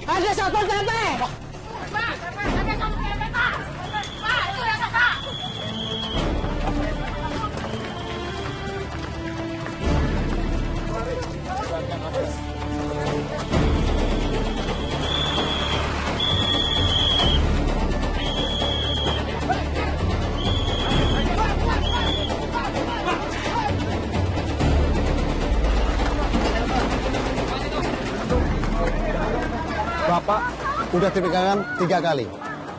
Ada satpol PP. Pak, ada satpol PP, Pak. Pak, itu ya, Pak. Bapak udah dipegangkan 3 kali.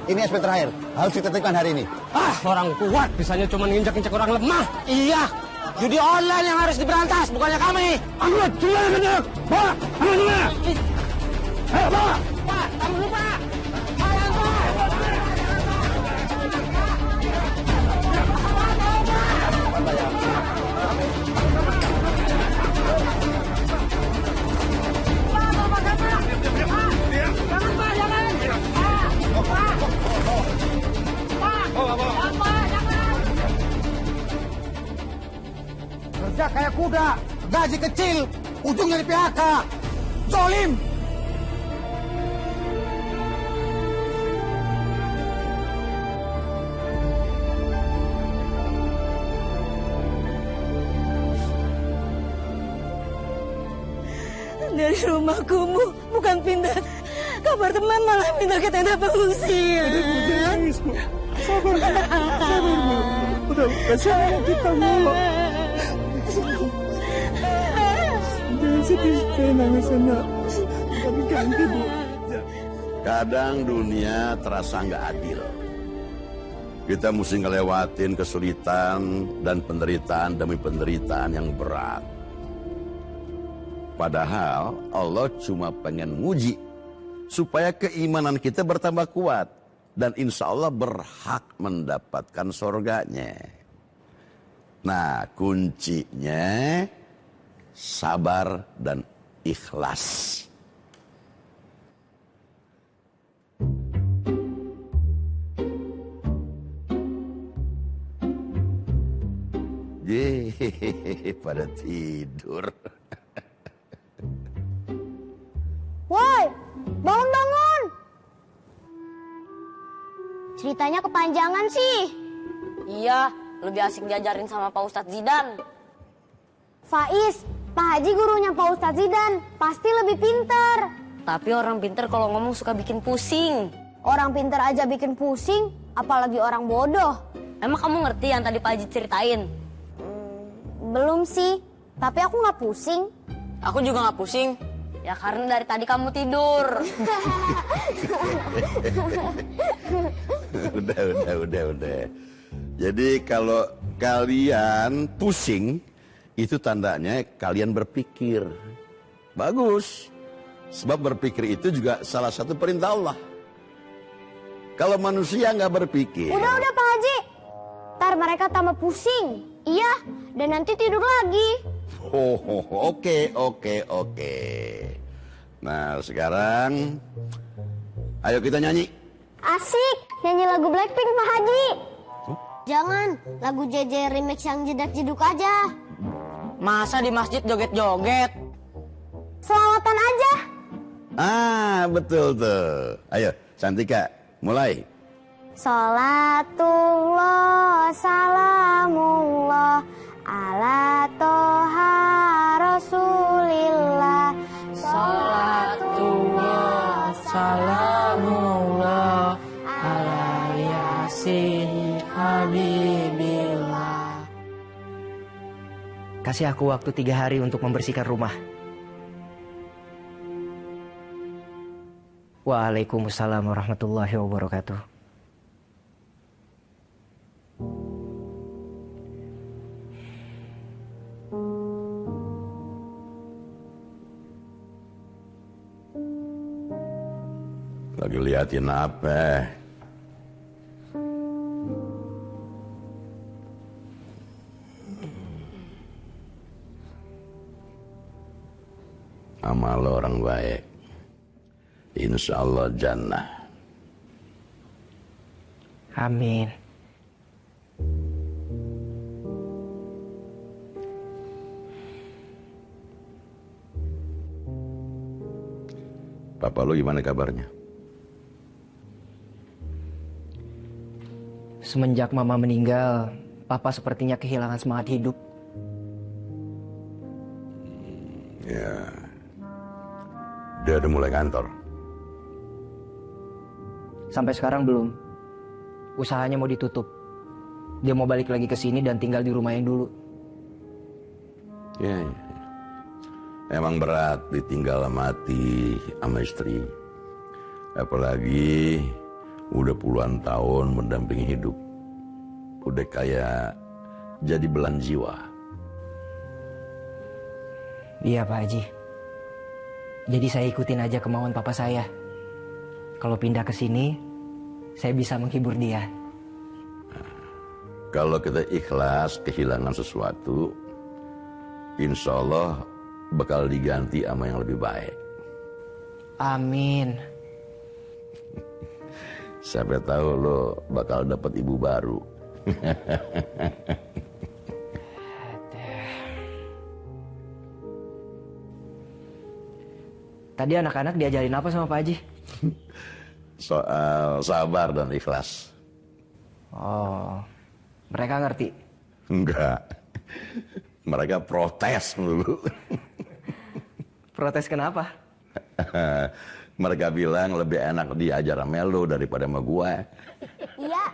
Ini SP terakhir, harus ditertibkan hari ini. Ah, orang kuat bisanya cuma nginjak-injak orang lemah. Iya, judi online yang harus diberantas, bukannya kami. Angkat, sudah kenyang. Pak, angkat sudah. Ayo, Pak. Pak, tunggu dulu, Pak. Jangan, Pak. Kerja kayak kuda, gaji kecil, ujungnya di PHK. Zolim. Dari rumahku bukan pindah kabar teman, malah pindah ke tenda pengungsian. Sabar, Bu. Udah kesana kita, Bu. Jangan sedih, jangan nangis, nak. Kami ganti, Bu. Kadang dunia terasa nggak adil. Kita mesti ngelewatin kesulitan dan penderitaan demi penderitaan yang berat. Padahal Allah cuma pengen nguji supaya keimanan kita bertambah kuat dan insya Allah berhak mendapatkan surganya. Nah, kuncinya sabar dan ikhlas. Yehehe, pada tidur. Woi, bangun! Ceritanya kepanjangan sih. Iya, lebih asik diajarin sama Pak Ustadz Zidan. Faiz, Pak Haji gurunya Pak Ustadz Zidan, pasti lebih pinter. Tapi orang pinter kalau ngomong suka bikin pusing. Orang pinter aja bikin pusing, apalagi orang bodoh. Emang kamu ngerti yang tadi Pak Haji ceritain? Belum sih, tapi aku nggak pusing. Aku juga nggak pusing. Ya karena dari tadi kamu tidur. Udah. Jadi kalau kalian pusing, itu tandanya kalian berpikir. Bagus. Sebab berpikir itu juga salah satu perintah Allah. Kalau manusia nggak berpikir. Udah Pak Haji. Ntar mereka tambah pusing. Iya, dan nanti tidur lagi. Oke. Nah sekarang, ayo kita nyanyi. Asik, nyanyi lagu Blackpink Pak Haji. Jangan, lagu JJ remix yang jedak-jeduk aja. Masa di masjid joget-joget? Selawatan aja. Ah, betul tuh. Ayo, Santika, mulai. Salatullah, salamullah, ala toha rasulillah. Salatullah, salamullah, ala yasin habibillah. Kasih aku waktu 3 hari untuk membersihkan rumah. Waalaikumsalam warahmatullahi wabarakatuh. Lagi liatin apa? Amal orang baik, insya Allah jannah. Amin. Papa lu gimana kabarnya? Semenjak Mama meninggal, Papa sepertinya kehilangan semangat hidup. Ya, dia udah mulai kantor. Sampai sekarang belum. Usahanya mau ditutup. Dia mau balik lagi ke sini dan tinggal di rumah yang dulu. Ya. Emang berat ditinggal mati sama istri. Apalagi udah puluhan tahun mendampingi hidup. Udah kayak jadi belan jiwa. Iya Pak Haji. Jadi saya ikutin aja kemauan papa saya. Kalau pindah ke sini, saya bisa menghibur dia. Kalau kita ikhlas kehilangan sesuatu, insya Allah bakal diganti sama yang lebih baik. Amin. Siapa tahu lo bakal dapat ibu baru. Tadi anak-anak diajarin apa sama Pak Haji? Soal sabar dan ikhlas. Oh, mereka ngerti? Enggak. Mereka protes dulu. Protes kenapa? Mereka bilang lebih enak diajar sama lo daripada sama gue. Iya.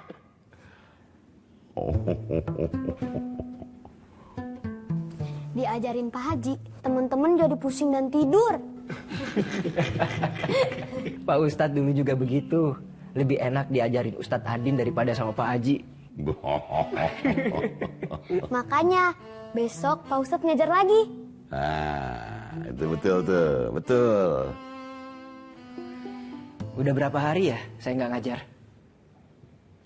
Diajarin Pak Haji, teman-teman jadi pusing dan tidur. Pak Ustadz dulu juga begitu. Lebih enak diajarin Ustadz Adin daripada sama Pak Haji. Makanya besok Pak Ustadz ngajar lagi. Nah, itu betul tuh, betul. Udah berapa hari ya saya nggak ngajar?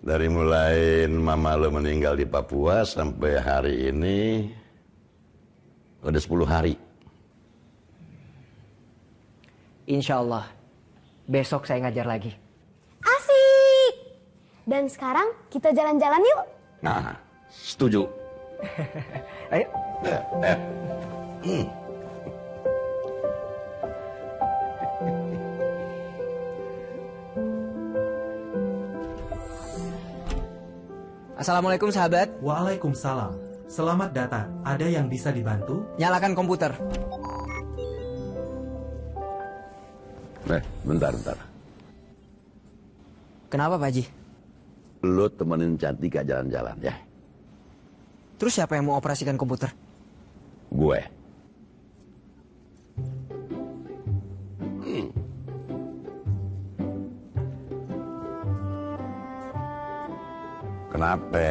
Dari mulai mama lo meninggal di Papua sampai hari ini udah 10 hari. Insya Allah besok saya ngajar lagi. Asik. Dan sekarang kita jalan-jalan yuk. Nah, setuju. Ayo. Assalamualaikum sahabat. Waalaikumsalam. Selamat datang. Ada yang bisa dibantu? Nyalakan komputer. Bentar. Kenapa Pak Haji? Lo temenin Cantika jalan-jalan ya. Terus siapa yang mau operasikan komputer? Gue. Kenapa?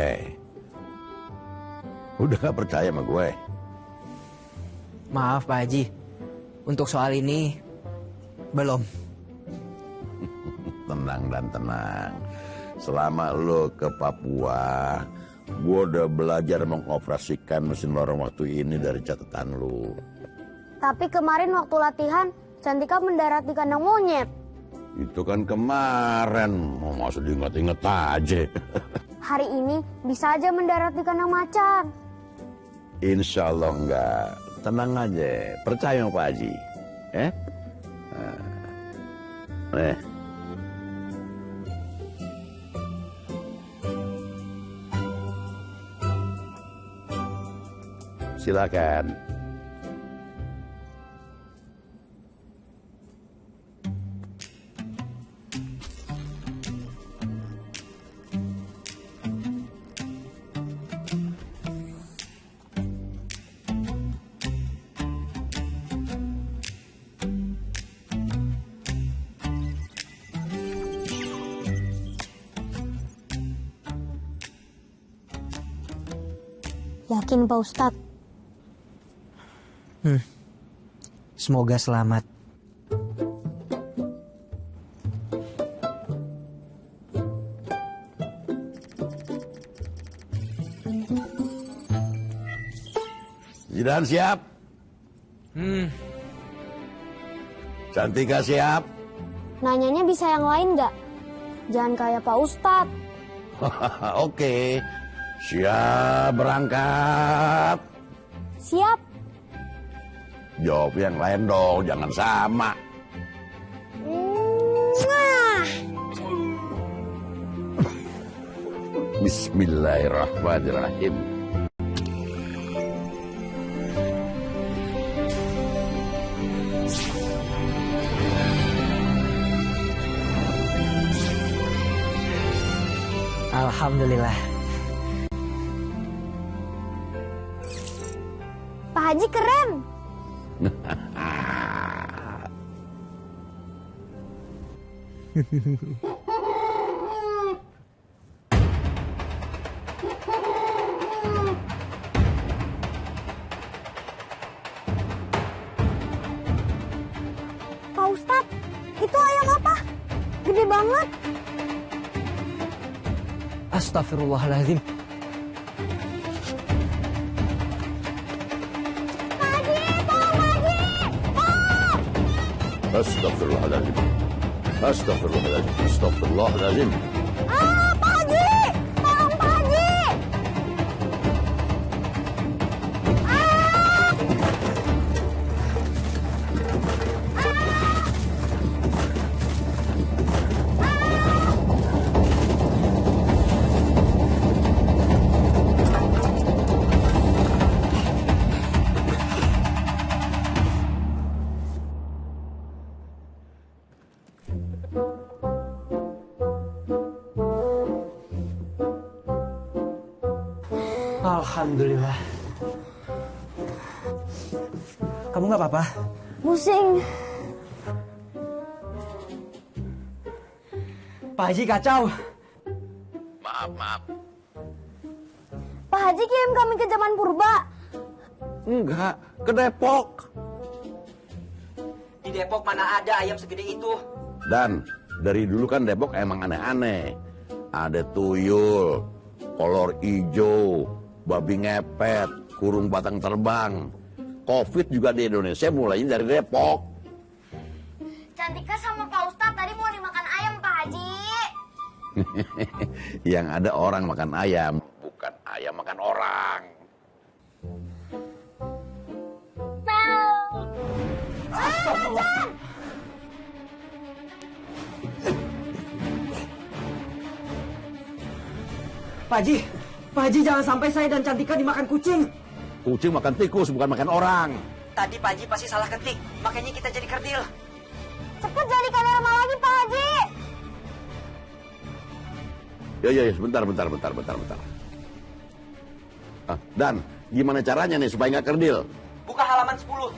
Udah gak percaya sama gue? Maaf Pak Haji. Untuk soal ini belum. Tenang dan tenang. Selama lo ke Papua, gue udah belajar mengoperasikan mesin lorong waktu ini dari catatan lo. Tapi kemarin waktu latihan, Cantika mendarat di kandang monyet. Itu kan kemarin, mau masuk diinget-inget aja. Hari ini bisa aja mendarat di kandang macan. Insya Allah enggak. Tenang aja, percaya sama Pak Haji. Silakan. Yakin Pak Ustadz? Semoga selamat. Zidan siap? Cantika siap? Nanyanya bisa yang lain nggak? Jangan kayak Pak Ustadz. Oke. Siap berangkat. Siap. Jawab yang lain dong, jangan sama. Bismillahirrahmanirrahim. Alhamdulillah. Pak Haji keren. Pak Ustadz, itu ayam apa? Gede banget. Astagfirullahaladzim. Astagfirullahaladzim. Astagfirullahaladzim. Astagfirullahaladzim. Pak Haji! Tolong Pak Haji! Alhamdulillah. Kamu nggak apa-apa? Pusing. Pak Haji kacau. Maaf. Pak Haji kirim kami ke zaman purba. Enggak, ke Depok. Di Depok mana ada ayam segede itu? Dan dari dulu kan Depok emang aneh-aneh. Ada tuyul, kolor ijo, babi ngepet, kurung batang terbang. Covid juga di Indonesia mulainya dari Depok. Cantika sama Pak Ustadz tadi mau dimakan ayam, Pak Haji. Yang ada orang makan ayam, bukan ayam makan orang. Pak Haji jangan sampai saya dan Cantika dimakan kucing. Kucing makan tikus, bukan makan orang. Tadi Pak Haji pasti salah ketik, makanya kita jadi kerdil. Cepet jadi kamera lagi, Pak Haji. Ya, sebentar. Dan gimana caranya nih supaya nggak kerdil? Buka halaman 10.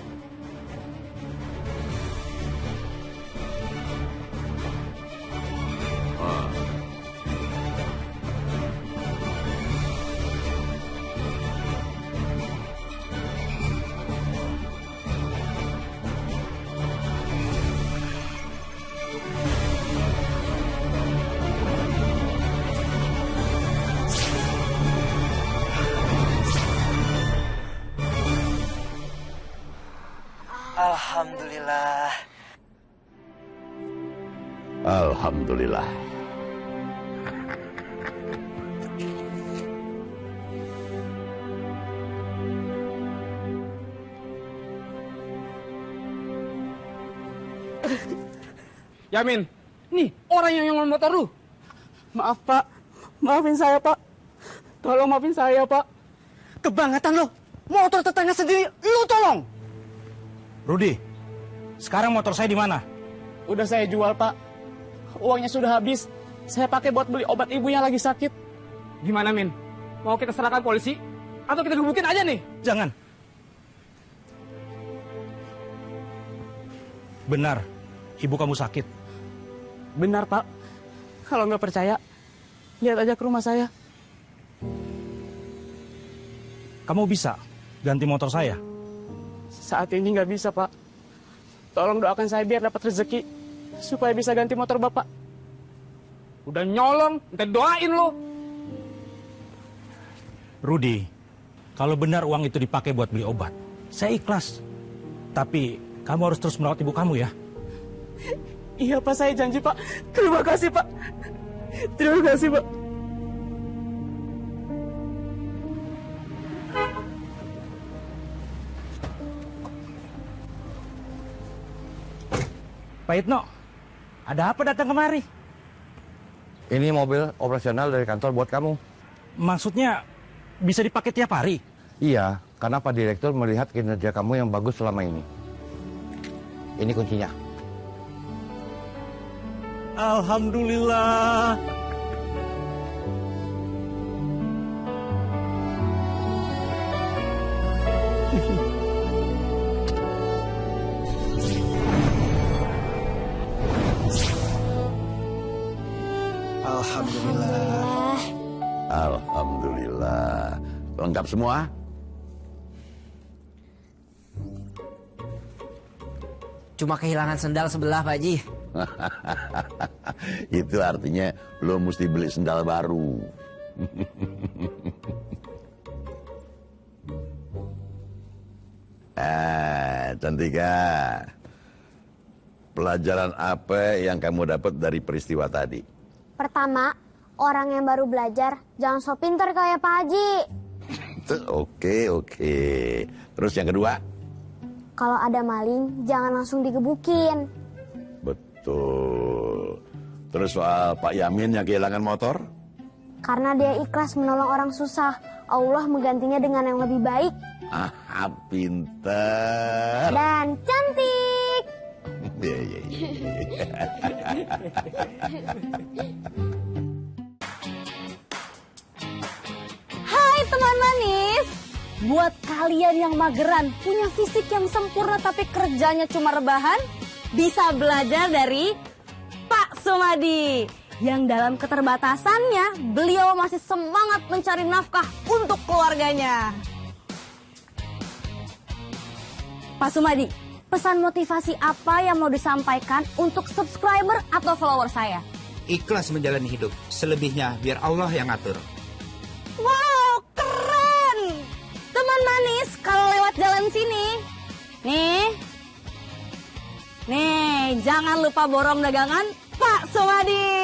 Alhamdulillah. Alhamdulillah. Yamin, nih orang yang nyolong motor lu. Maaf Pak, maafin saya Pak. Tolong maafin saya Pak. Kebangetan lo. Motor tetangga sendiri lu tolong. Rudi, sekarang motor saya di mana? Udah saya jual Pak. Uangnya sudah habis. Saya pakai buat beli obat ibu yang lagi sakit. Gimana Min? Mau kita serahkan polisi? Atau kita gebukin aja nih? Jangan. Benar, ibu kamu sakit. Benar Pak. Kalau nggak percaya, lihat aja ke rumah saya. Kamu bisa ganti motor saya? Saat ini nggak bisa Pak. Tolong doakan saya biar dapat rezeki supaya bisa ganti motor Bapak. Udah nyolong, minta doain lo. Rudi, kalau benar uang itu dipakai buat beli obat, saya ikhlas. Tapi kamu harus terus merawat ibu kamu ya. Iya Pak, saya janji Pak. Terima kasih Pak. Terima kasih Pak. Pak Itno, ada apa datang kemari? Ini mobil operasional dari kantor buat kamu. Maksudnya bisa dipakai tiap hari? Iya, karena Pak Direktur melihat kinerja kamu yang bagus selama ini. Ini kuncinya. Alhamdulillah. Alhamdulillah. Alhamdulillah. Lengkap semua? Cuma kehilangan sendal sebelah, Pak Haji. Itu artinya lo mesti beli sendal baru. Cantika. Pelajaran apa yang kamu dapat dari peristiwa tadi? Pertama, orang yang baru belajar jangan so pinter kayak Pak Haji. Oke. Terus yang kedua? Kalau ada maling, jangan langsung digebukin. Betul. Terus soal Pak Yamin yang kehilangan motor? Karena dia ikhlas menolong orang susah, Allah menggantinya dengan yang lebih baik. Pinter. Dan cantik. Iya. Hai teman manis. Buat kalian yang mageran, punya fisik yang sempurna tapi kerjanya cuma rebahan, bisa belajar dari Pak Sumadi. Yang dalam keterbatasannya, beliau masih semangat mencari nafkah untuk keluarganya. Pak Sumadi, pesan motivasi apa yang mau disampaikan untuk subscriber atau follower saya? Ikhlas menjalani hidup, selebihnya biar Allah yang ngatur. Wow, keren! Teman manis, kalau lewat jalan sini, nih, jangan lupa borong dagangan Pak Sumadi.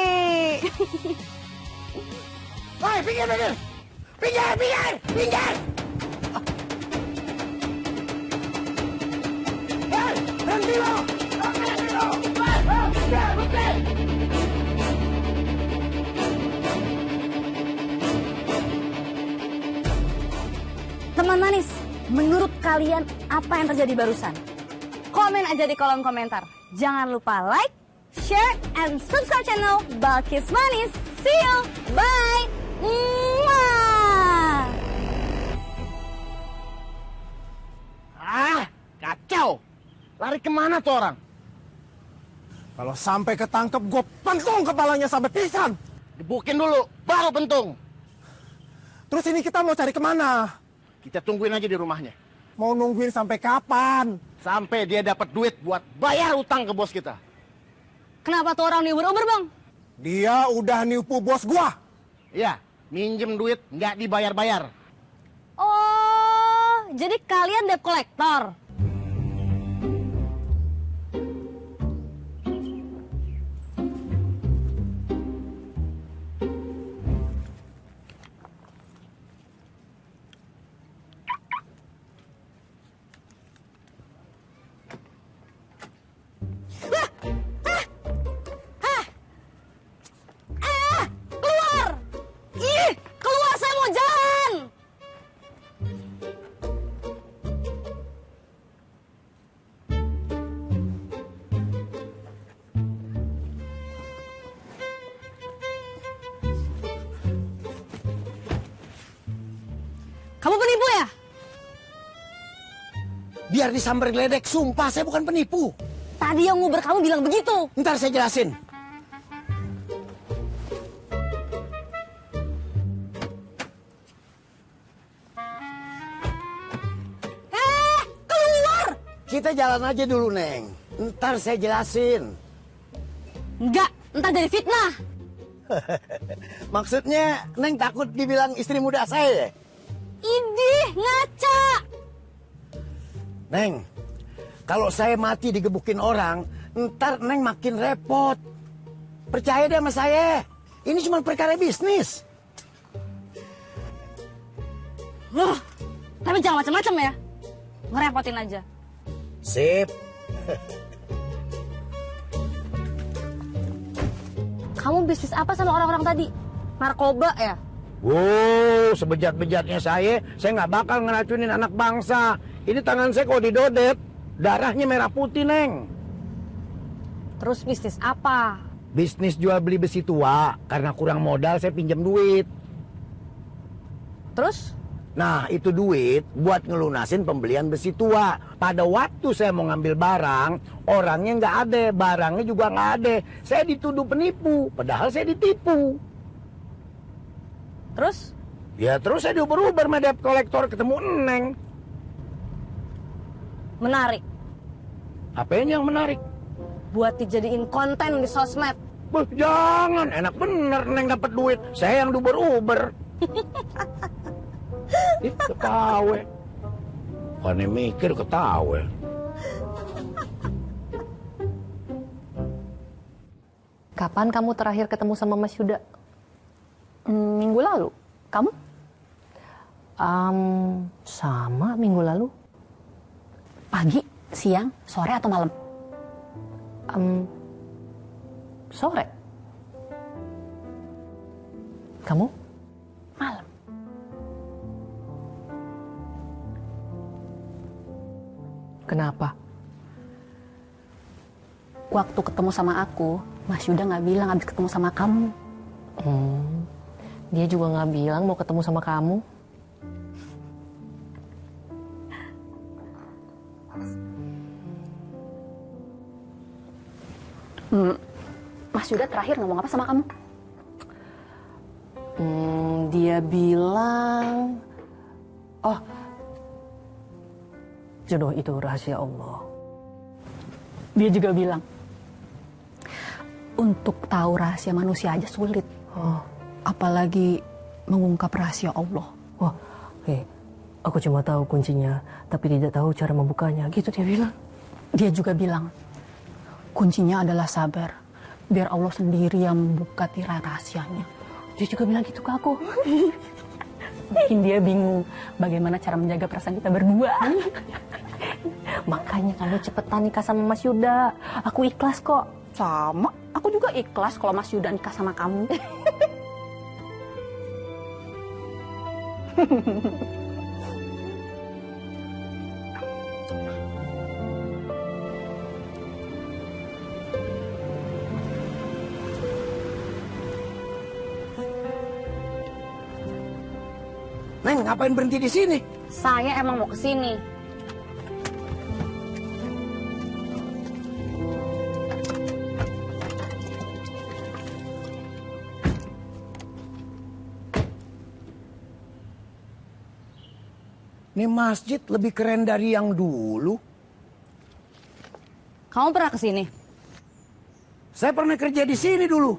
Woi, pinggir! Hei, berhenti lo! Teman manis, menurut kalian apa yang terjadi barusan? Komen aja di kolom komentar. Jangan lupa like, share, and subscribe channel Balkis Manis. See you, bye. Mwah. Kacau! Lari kemana tuh orang? Kalau sampai ketangkep, gue pentung kepalanya sampai pisan. Gebukin dulu, baru pentung. Terus ini kita mau cari kemana? Kita tungguin aja di rumahnya. Mau nungguin sampai kapan? Sampai dia dapat duit buat bayar utang ke bos kita. Kenapa tuh orang diuber-uber, Bang? Dia udah nipu bos gua. Iya, minjem duit nggak dibayar-bayar. Oh, jadi kalian debt collector? Kamu penipu ya? Biar disamber geledek, sumpah saya bukan penipu. Tadi yang nguber kamu bilang begitu. Ntar saya jelasin. Keluar! Kita jalan aja dulu, Neng. Ntar saya jelasin. Enggak, ntar jadi fitnah. Maksudnya, Neng takut dibilang istri muda saya ya? Idih, ngaca. Neng, kalau saya mati digebukin orang, ntar Neng makin repot. Percaya deh sama saya. Ini cuma perkara bisnis. Loh, tapi jangan macam-macam ya. Ngerepotin aja. Sip. Kamu bisnis apa sama orang-orang tadi? Narkoba ya? Sebejat-bejatnya saya nggak bakal ngeracunin anak bangsa. Ini tangan saya kalau didodet, darahnya merah putih, Neng. Terus bisnis apa? Bisnis jual beli besi tua. Karena kurang modal saya pinjam duit. Terus? Nah, itu duit buat ngelunasin pembelian besi tua. Pada waktu saya mau ngambil barang, orangnya nggak ada, barangnya juga nggak ada. Saya dituduh penipu, padahal saya ditipu. Terus? Ya terus saya diuber-uber sama debt collector, ketemu Neng. Menarik. Apanya yang menarik? Buat dijadiin konten di sosmed. Jangan, enak bener Neng dapat duit. Saya yang diuber-uber. Ketawa. Bukannya mikir ketawa. Kapan kamu terakhir ketemu sama Mas Yuda? Minggu lalu. Kamu? Sama minggu lalu. Pagi, siang, sore atau malam? Sore. Kamu? Malam. Kenapa? Waktu ketemu sama aku, Mas Yuda nggak bilang habis ketemu sama kamu. Dia juga nggak bilang mau ketemu sama kamu. Mas Yuda terakhir ngomong apa sama kamu? Dia bilang, jodoh itu rahasia Allah. Dia juga bilang, untuk tahu rahasia manusia aja sulit. Apalagi mengungkap rahasia Allah. Aku cuma tahu kuncinya, tapi tidak tahu cara membukanya. Gitu dia bilang. Dia juga bilang, kuncinya adalah sabar. Biar Allah sendiri yang membuka tirai rahasianya. Dia juga bilang gitu ke aku. Mungkin dia bingung bagaimana cara menjaga perasaan kita berdua. Makanya kamu cepetan nikah sama Mas Yuda. Aku ikhlas kok. Sama, aku juga ikhlas kalau Mas Yuda nikah sama kamu. Neng, ngapain berhenti di sini? Saya emang mau ke sini. Ini masjid lebih keren dari yang dulu. Kamu pernah ke sini? Saya pernah kerja di sini dulu.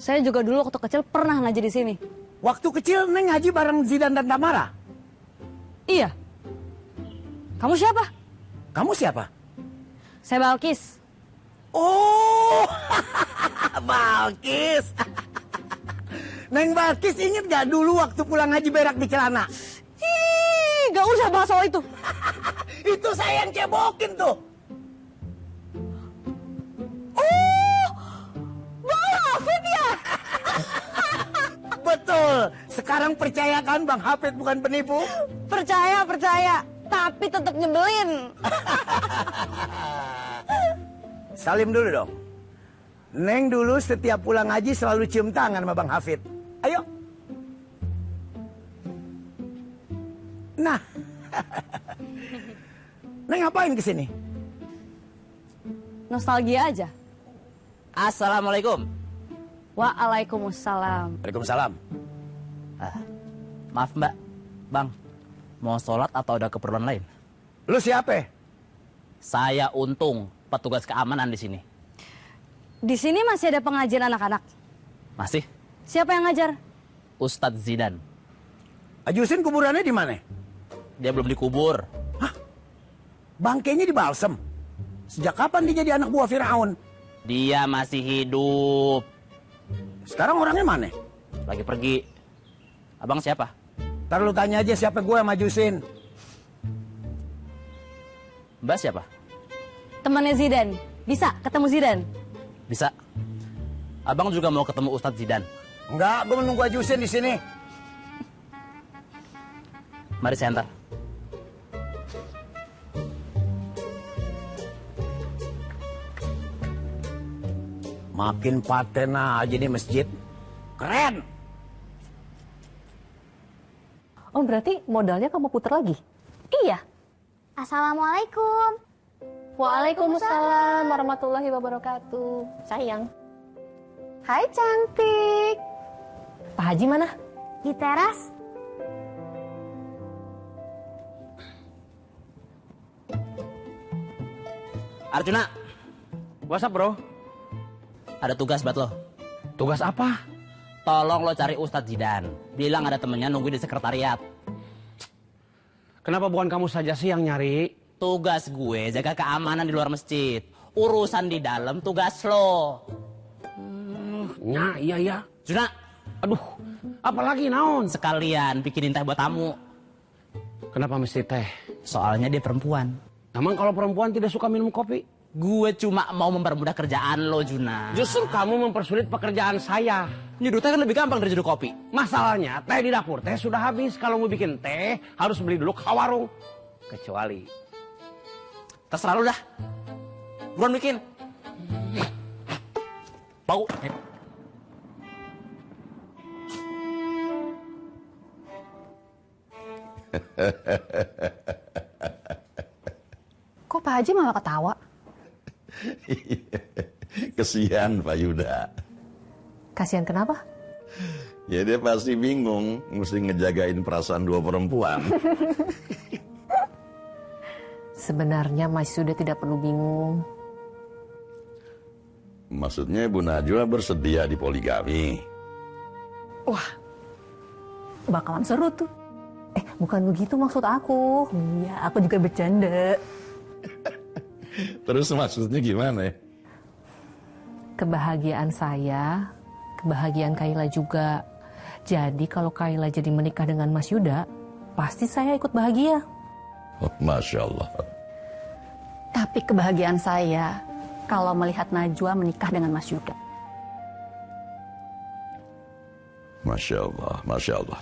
Saya juga dulu waktu kecil pernah ngaji di sini. Waktu kecil Neng ngaji bareng Zidan dan Tamara? Iya. Kamu siapa? Kamu siapa? Saya Balkis. Oh, Balkis. Neng Balkis inget gak dulu waktu pulang ngaji berak di celana? Gak usah bahas soal itu. Itu saya yang cebokin tuh. Oh, Bang Hafid ya? Betul. Sekarang percaya kan Bang Hafid bukan penipu? Percaya. Tapi tetap nyebelin. Salim dulu dong. Neng dulu setiap pulang ngaji selalu cium tangan sama Bang Hafid. Ayo. Nah. Neng ngapain kesini? Nostalgia aja. Assalamualaikum. Waalaikumsalam. Waalaikumsalam. Maaf Mbak, Bang, mau sholat atau ada keperluan lain? Lu siapa? Saya Untung, petugas keamanan di sini. Di sini masih ada pengajian anak-anak. Masih? Siapa yang ngajar? Ustadz Zidan. Ajusin kuburannya di mana? Dia belum dikubur. Hah? Bangkainya dibalsem. Sejak kapan dia jadi anak buah Firaun? Dia masih hidup. Sekarang orangnya mana? Lagi pergi. Abang siapa? Ntar lu tanya aja siapa gue yang majusin. Mbak siapa? Temannya Zidan. Bisa ketemu Zidan? Bisa. Abang juga mau ketemu Ustadz Zidan. Enggak, gue menunggu Haji Husin di sini. Mari saya antar. Makin paten aja nih masjid. Keren. Oh, berarti modalnya kamu putar lagi? Iya. Assalamualaikum. Waalaikumsalam warahmatullahi wabarakatuh. Sayang. Hai cantik. Pak Haji mana? Di teras. Arjuna, What's up, bro? ada tugas buat lo. Tugas apa? Tolong lo cari Ustadz Zidan. Bilang ada temennya nungguin di sekretariat. Kenapa bukan kamu saja sih yang nyari? Tugas gue jaga keamanan di luar masjid. Urusan di dalam tugas lo. Iya. Juna, Aduh, apalagi naon? sekalian bikinin teh buat tamu. Kenapa mesti teh? Soalnya dia perempuan. Emang kalau perempuan tidak suka minum kopi? Gue cuma mau mempermudah kerjaan lo, Juna. Justru kamu mempersulit pekerjaan saya. Nyeduh teh kan lebih gampang dari nyeduh kopi. Masalahnya teh di dapur teh sudah habis. Kalau mau bikin teh harus beli dulu ke warung. Kecuali Terserah lo dah. Buruan bikin. Bau. Kok Pak Haji malah ketawa? Kesian Pak Yuda. Kasihan kenapa? Ya dia pasti bingung, mesti ngejagain perasaan dua perempuan. Sebenarnya Mas sudah tidak perlu bingung. Maksudnya Ibu Najwa bersedia di poligami. Wah, bakalan seru tuh. Bukan begitu maksud aku. Iya, aku juga bercanda. Terus maksudnya gimana ya? Kebahagiaan saya, kebahagiaan Kaila juga. Jadi kalau Kaila jadi menikah dengan Mas Yuda, pasti saya ikut bahagia. Oh, Masya Allah. Tapi kebahagiaan saya kalau melihat Najwa menikah dengan Mas Yuda. Masya Allah, Masya Allah.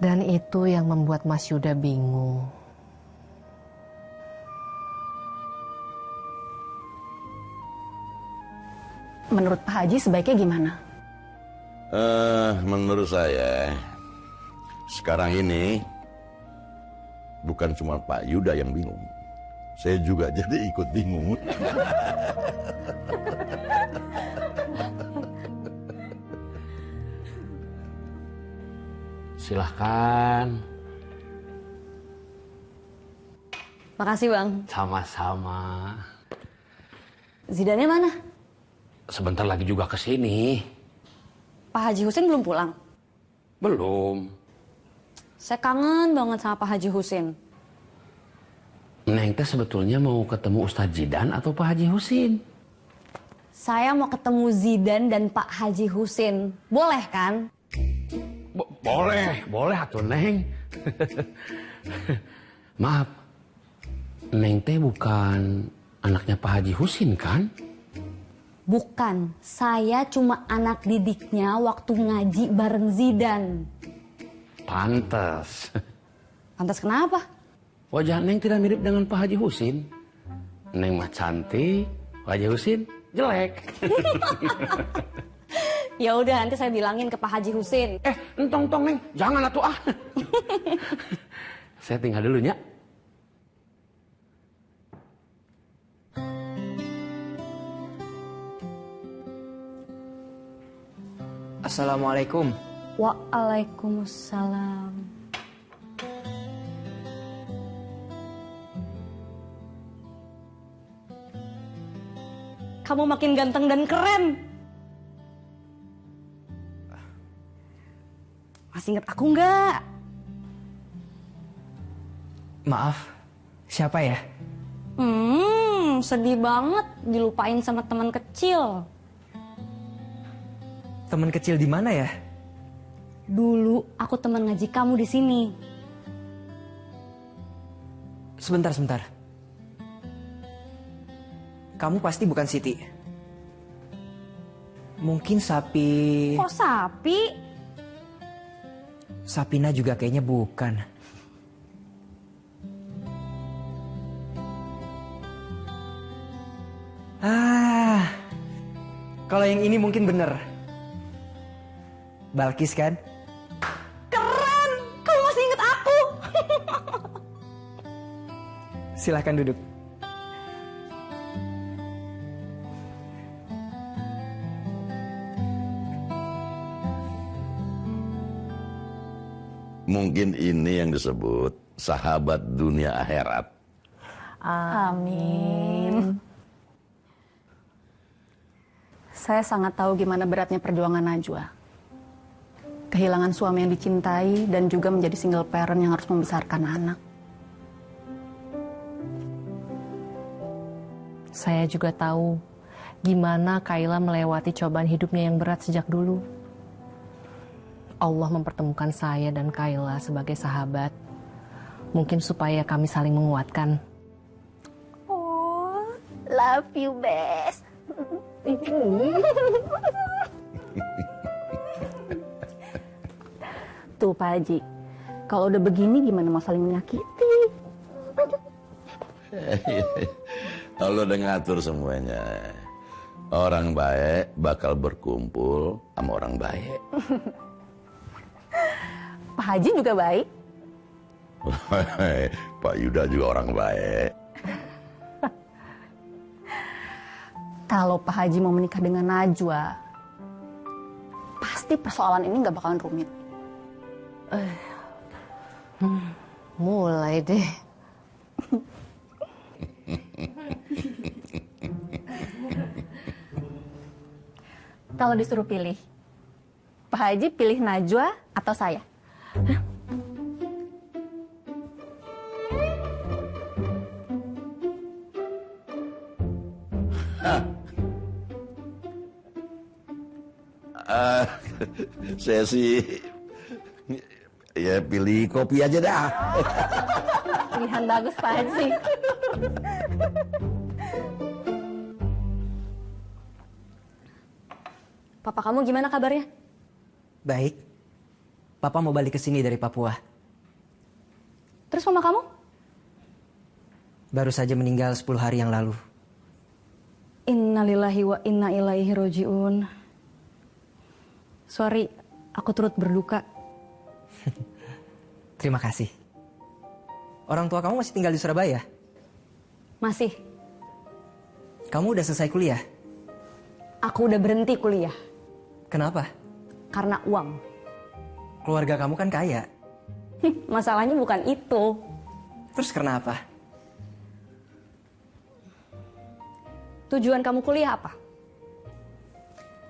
Dan itu yang membuat Mas Yuda bingung. Menurut Pak Haji sebaiknya gimana? Menurut saya, sekarang ini bukan cuma Pak Yuda yang bingung. Saya juga jadi ikut bingung. silahkan. Makasih Bang. Sama-sama. Zidannya mana? Sebentar lagi juga kesini. Pak Haji Husin belum pulang? Belum. Saya kangen banget sama Pak Haji Husin. Neng teh sebetulnya mau ketemu Ustadz Zidan atau Pak Haji Husin? Saya mau ketemu Zidan dan Pak Haji Husin. Boleh kan? Boleh atuh Neng. Maaf, Neng teh bukan anaknya Pak Haji Husin kan? Bukan, saya cuma anak didiknya waktu ngaji bareng Zidan. Pantes. Pantes kenapa? Wajah Neng tidak mirip dengan Pak Haji Husin. Neng mah cantik, Pak Haji Husin jelek. Ya udah nanti saya bilangin ke Pak Haji Husin. Entong Neng, jangan atuh ah. Saya tinggal dulu nya. Assalamualaikum. Waalaikumsalam. Kamu makin ganteng dan keren. Masih ingat aku nggak? Maaf, siapa ya? Sedih banget dilupain sama teman kecil. Teman kecil di mana ya? Dulu aku teman ngaji kamu di sini. Sebentar. Kamu pasti bukan Siti. Mungkin sapi... Kok sapi? Sapina juga kayaknya bukan. Kalau yang ini mungkin bener. Balkis kan? Keren! Kamu masih inget aku? Silahkan duduk. Mungkin ini yang disebut sahabat dunia akhirat. Amin. Saya sangat tahu gimana beratnya perjuangan Najwa. Kehilangan suami yang dicintai dan juga menjadi single parent yang harus membesarkan anak. Saya juga tahu gimana Kayla melewati cobaan hidupnya yang berat sejak dulu. Allah mempertemukan saya dan Kayla sebagai sahabat. Mungkin supaya kami saling menguatkan. Oh, love you, best. Tuh Pak Haji, kalau udah begini gimana mau saling menyakiti? Allah udah ngatur semuanya. Orang baik bakal berkumpul sama orang baik. Pak Haji juga baik. Pak Yuda juga orang baik. Kalau Pak Haji mau menikah dengan Najwa, pasti persoalan ini nggak bakalan rumit. Mulai deh. Kalau disuruh pilih, Pak Haji pilih Najwa atau saya? Saya sih ya pilih kopi aja dah. Pilihan bagus Pak Haji. Papa kamu gimana kabarnya? Baik. Papa mau balik ke sini dari Papua. Terus mama kamu? Baru saja meninggal 10 hari yang lalu. Innalillahi wa inna ilaihi roji'un. Sorry, aku turut berduka. Terima kasih. Orang tua kamu masih tinggal di Surabaya? Masih. Kamu udah selesai kuliah? Aku udah berhenti kuliah. Kenapa? Karena uang. Keluarga kamu kan kaya. Masalahnya bukan itu. Terus karena apa? Tujuan kamu kuliah apa?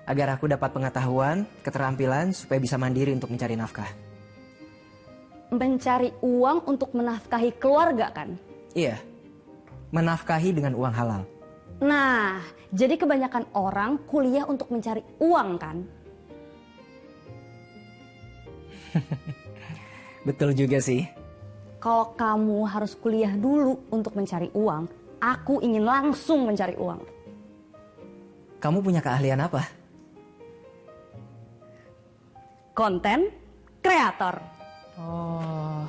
Agar aku dapat pengetahuan, keterampilan, supaya bisa mandiri untuk mencari nafkah. Mencari uang untuk menafkahi keluarga kan? Iya, menafkahi dengan uang halal. Nah, jadi kebanyakan orang kuliah untuk mencari uang kan? Betul juga sih. Kalau kamu harus kuliah dulu untuk mencari uang, aku ingin langsung mencari uang. Kamu punya keahlian apa? Konten kreator. Oh.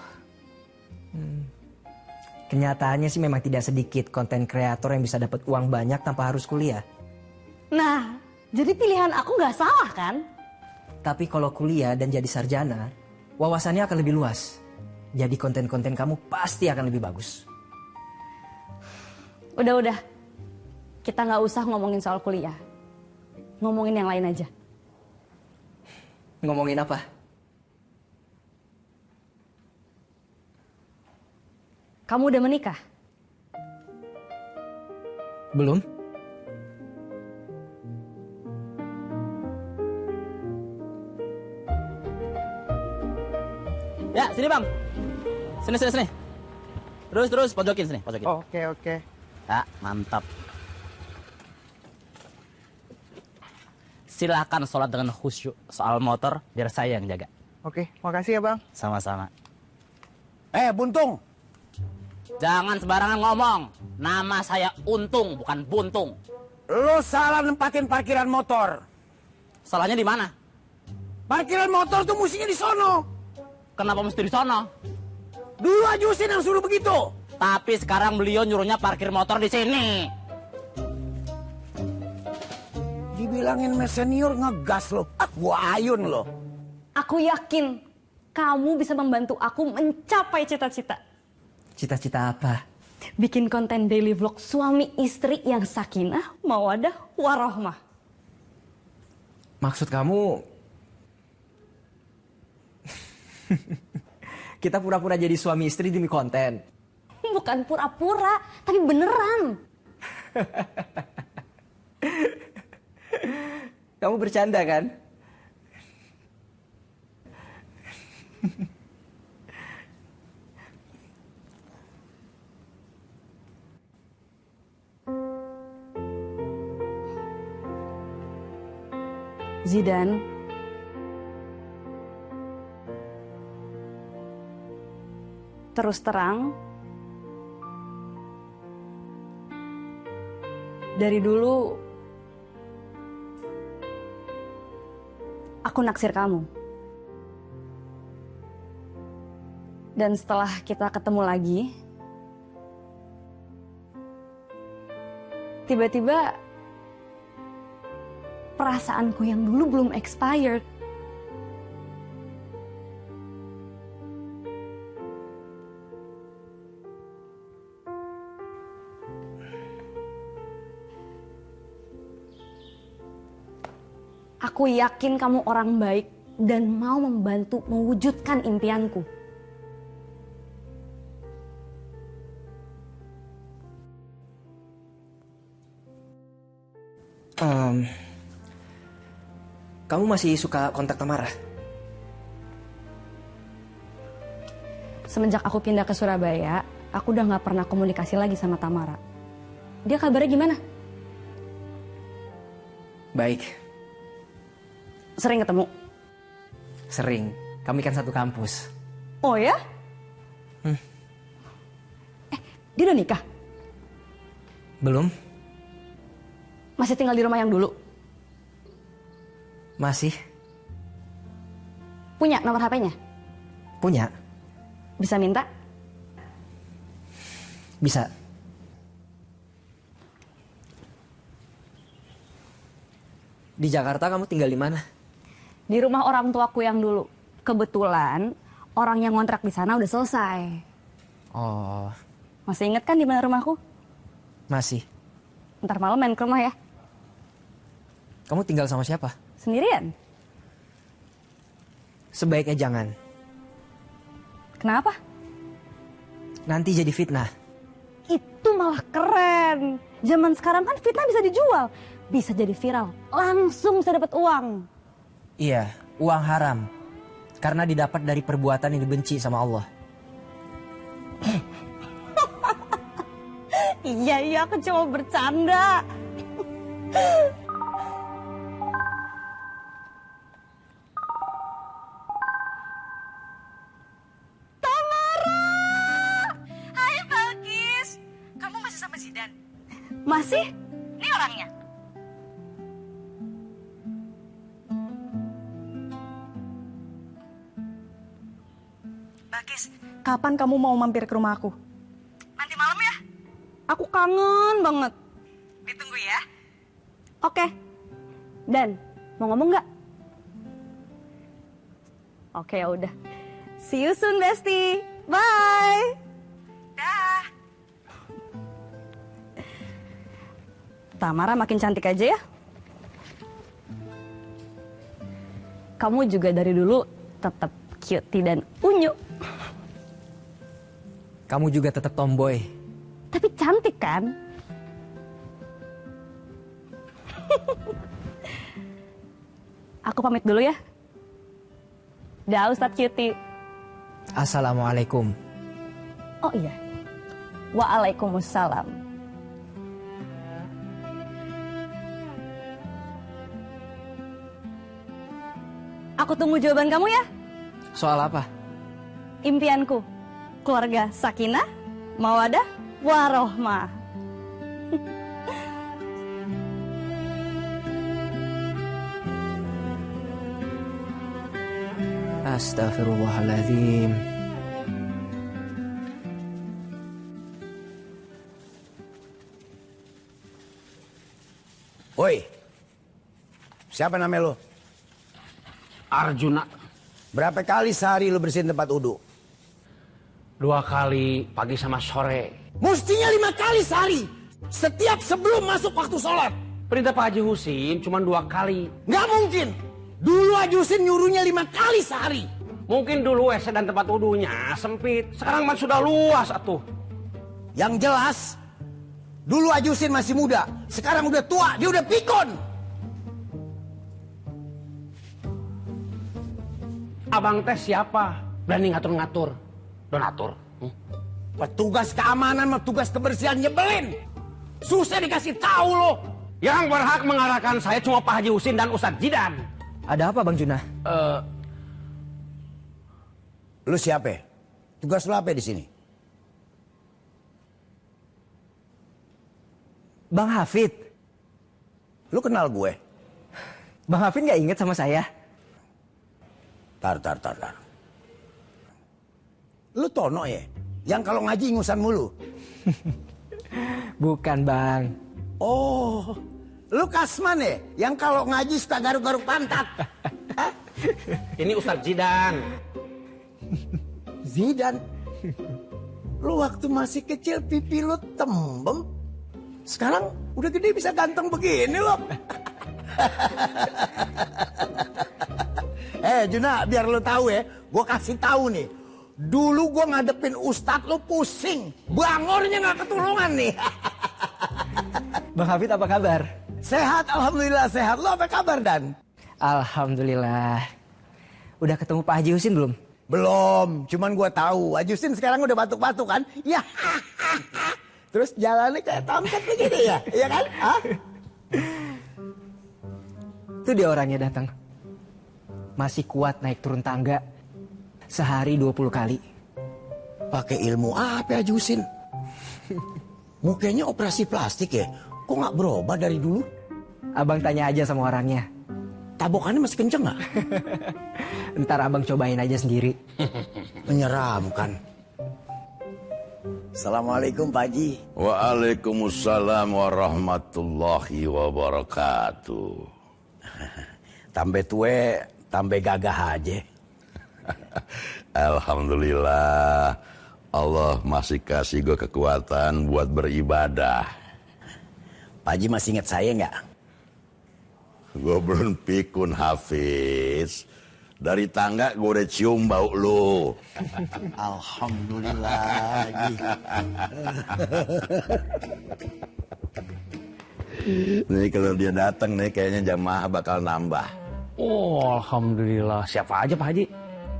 Kenyataannya sih memang tidak sedikit konten kreator yang bisa dapat uang banyak tanpa harus kuliah. Nah, jadi pilihan aku nggak salah kan? Tapi kalau kuliah dan jadi sarjana, wawasannya akan lebih luas. Jadi konten-konten kamu pasti akan lebih bagus. Udah. Kita nggak usah ngomongin soal kuliah. Ngomongin yang lain aja. Ngomongin apa? Kamu udah menikah? Belum. Ya, sini bang. Sini. Terus, pojokin sini, pojokin. Oke. Ya, mantap. Silakan sholat dengan khusyuk. Soal motor, biar saya yang jaga. Oke, makasih ya bang. Sama-sama. Buntung. Jangan sembarangan ngomong. Nama saya Untung, bukan Buntung. Lo salah nempatin parkiran motor. Salahnya di mana? Parkiran motor tuh mestinya di sono. Kenapa mesti di sono? Dulu Haji Husin yang suruh begitu. Tapi sekarang beliau nyuruhnya parkir motor di sini. Dibilangin mes senior ngegas lo. Gua ayun lo. Aku yakin kamu bisa membantu aku mencapai cita-cita. Cita-cita apa? Bikin konten daily vlog suami istri yang sakinah, mawadah, warohmah. Maksud kamu kita pura-pura jadi suami istri demi konten? Bukan pura-pura, tapi beneran. Kamu bercanda kan? Zidan, terus terang, dari dulu aku naksir kamu. Dan setelah kita ketemu lagi, tiba-tiba perasaanku yang dulu belum expired aku yakin kamu orang baik dan mau membantu mewujudkan impianku. Kamu masih suka kontak Tamara? Semenjak aku pindah ke Surabaya, aku udah gak pernah komunikasi lagi sama Tamara. Dia kabarnya gimana? Baik. Sering ketemu? Sering. Kami kan satu kampus. Oh ya? Dia udah nikah? Belum. Masih tinggal di rumah yang dulu? Masih. Punya nomor HP-nya? Punya. Bisa minta? Bisa. Di Jakarta kamu tinggal di mana? Di rumah orang tuaku yang dulu. Kebetulan orang yang ngontrak di sana udah selesai. Oh. Masih inget kan di mana rumahku? Masih. Ntar malam main ke rumah ya. Kamu tinggal sama siapa? Sendirian? Sebaiknya jangan. Kenapa? Nanti jadi fitnah. Itu malah keren. Zaman sekarang kan fitnah bisa dijual. Bisa jadi viral. Langsung bisa dapat uang. Iya, uang haram. Karena didapat dari perbuatan yang dibenci sama Allah. Iya, aku cuma bercanda. Masih? Ini orangnya. Bagis, kapan kamu mau mampir ke rumah aku? Nanti malam ya. Aku kangen banget. Ditunggu ya. Oke. Dan, mau ngomong nggak? Oke, ya udah. See you soon, Besti. Bye. Dah. Tamara makin cantik aja ya. Kamu juga dari dulu tetap cutie dan unyu. Kamu juga tetap tomboy. Tapi cantik kan? Aku pamit dulu ya. Dah Ustadz Cutie. Assalamualaikum. Oh iya. Waalaikumsalam. Aku tunggu jawaban kamu ya. Soal apa? Impianku. Keluarga sakinah, mawadah, warohmah. Astagfirullahaladzim. Woi, siapa namanya lo? Arjuna. Berapa kali sehari lo bersihin tempat wudhu? 2 kali, pagi sama sore. Mestinya 5 kali sehari. Setiap sebelum masuk waktu sholat. Perintah Pak Haji Husin cuma 2 kali. Nggak mungkin. Dulu Haji Husin nyuruhnya 5 kali sehari. Mungkin dulu WC dan tempat wudhunya sempit. Sekarang mah sudah luas atuh. Yang jelas, dulu Haji Husin masih muda. Sekarang udah tua, dia udah pikun. Abang teh siapa? Berani ngatur-ngatur. Donatur. Petugas keamanan sama tugas kebersihan nyebelin. Susah dikasih tahu lo. Yang berhak mengarahkan saya cuma Pak Haji Husin dan Ustadz Jidan. Ada apa Bang Junah? Lu siapa? Tugas lu apa di sini? Bang Hafid. Lu kenal gue? Bang Hafid nggak inget sama saya? Tar. Lu Tono ya? Yang kalau ngaji ingusan mulu? Bukan Bang. Oh, lu Kasman ya? Yang kalau ngaji suka garuk-garuk pantat? Ini Ustadz Jidan. Zidan? Lu waktu masih kecil pipi lu tembem. Sekarang udah gede bisa ganteng begini loh. Juna, biar lu tahu ya, gue kasih tahu nih. Dulu gue ngadepin Ustadz lu pusing, bangornya nggak ketulungan nih. Bang Hafid apa kabar? Sehat, alhamdulillah sehat. Lu apa kabar Dan? Alhamdulillah. Udah ketemu Pak Haji Husin belum? Belum, cuman gue tahu Haji Husin sekarang udah batuk-batuk kan? Ya. Terus jalannya kayak tomcat begini ya, iya kan? Hah? Itu dia orangnya datang. Masih kuat naik turun tangga. Sehari 20 kali. Pakai ilmu apa Haji Husin? Mukanya operasi plastik ya? Kok nggak berubah dari dulu? Abang tanya aja sama orangnya. Tabokannya masih kenceng nggak? Ntar abang cobain aja sendiri. Menyeramkan. Assalamualaikum Pak Haji. Waalaikumsalam warahmatullahi wabarakatuh. Tambah tue, tambah gagah aja. Alhamdulillah, Allah masih kasih gue kekuatan buat beribadah. Pak Haji masih ingat saya nggak? Gue belum pikun Hafiz. Dari tangga gue udah cium bau lu. Alhamdulillah. Nih kalau dia datang nih kayaknya jamaah bakal nambah. Oh, alhamdulillah. Siapa aja Pak Haji?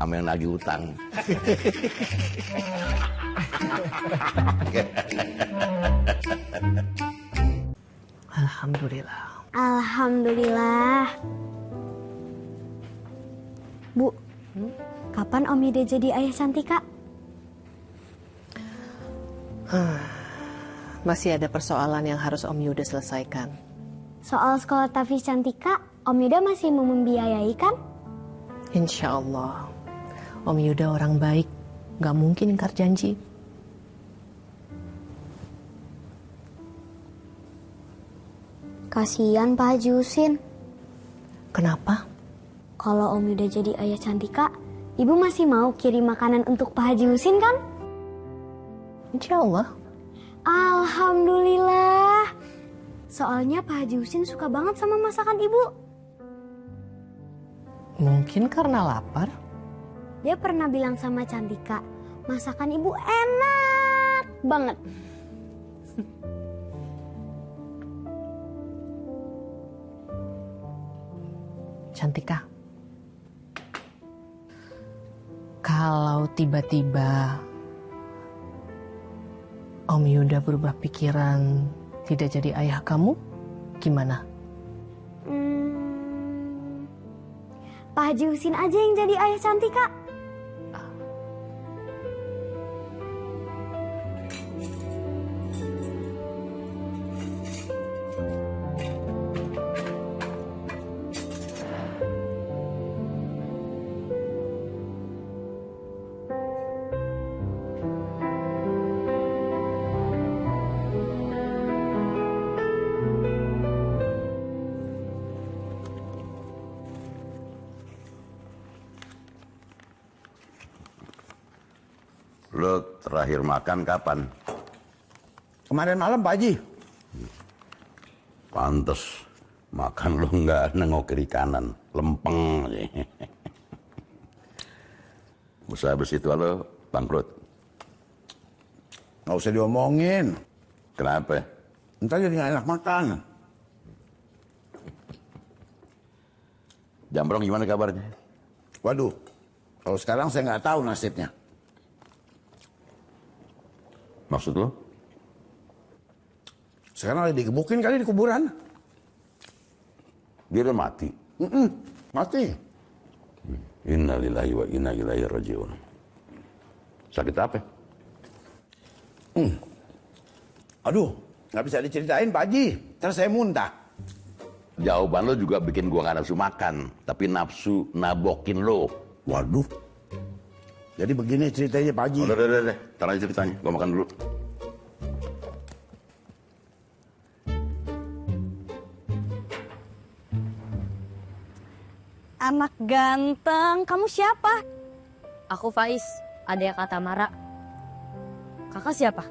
Sama yang nagih utang. Alhamdulillah. Alhamdulillah. Bu, kapan Om Yuda jadi ayah Cantika? Masih ada persoalan yang harus Om Yuda selesaikan. Soal sekolah Tafiz Cantika, Om Yuda masih mau membiayai kan? Insya Allah. Om Yuda orang baik, gak mungkin ingkar janji. Kasian Pak Haji Husin. Kenapa? Kalau Om Yuda jadi ayah Cantika, Ibu masih mau kirim makanan untuk Pak Haji Husin kan? Insya Allah. Alhamdulillah. Soalnya Pak Haji Husin suka banget sama masakan Ibu. Mungkin karena lapar. Dia pernah bilang sama Cantika, masakan Ibu enak banget. Cantika, kalau tiba-tiba Om Yuda berubah pikiran tidak jadi ayah kamu, gimana? Pak Haji Husin aja yang jadi ayah Cantika. Lo terakhir makan kapan? Kemarin malam Pak Haji. Pantes makan lo nggak nengok kiri kanan, lempeng. Usaha besi tua lo bangkrut. Nggak usah diomongin. Kenapa? Ntar jadi nggak enak makan. Jambrong gimana kabarnya? Waduh, kalau sekarang saya nggak tahu nasibnya. Maksud lo? Sekarang lagi digebukin kali di kuburan. Dia udah mati. Mati. Innalillahi wa inna ilaihi rajiun. Sakit apa? Aduh, nggak bisa diceritain Pak Haji. Terus saya muntah. Jawaban lo juga bikin gua gak nafsu makan, tapi nafsu nabokin lo. Waduh. Jadi begini ceritanya Pak Haji. Udah. Ntar aja ceritanya, gua makan dulu. Anak ganteng, kamu siapa? Aku Faiz, adek kata Mara. Kakak siapa?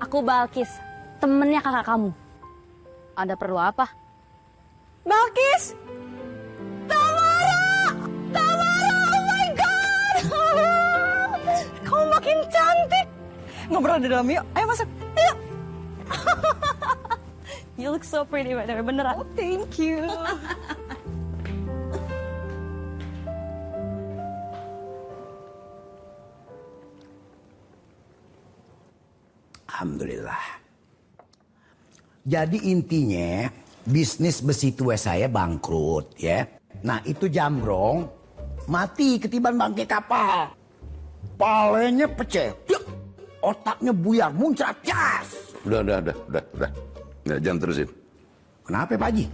Aku Balkis, temennya kakak kamu. Ada perlu apa? Balkis! Tamara! Tamara! Oh my God! Kamu makin cantik. Ngobrol di dalam yuk. Ayo masuk. Ayo. You look so pretty, by the way. Beneran. Oh, thank you. Alhamdulillah. Jadi intinya bisnis besi tua saya bangkrut ya. Nah itu Jambrong mati ketiban bangkai kapal. Palenya pecah. Otaknya buyar muncrat jas. Udah. Nggak, jangan terusin. Kenapa Pak Haji?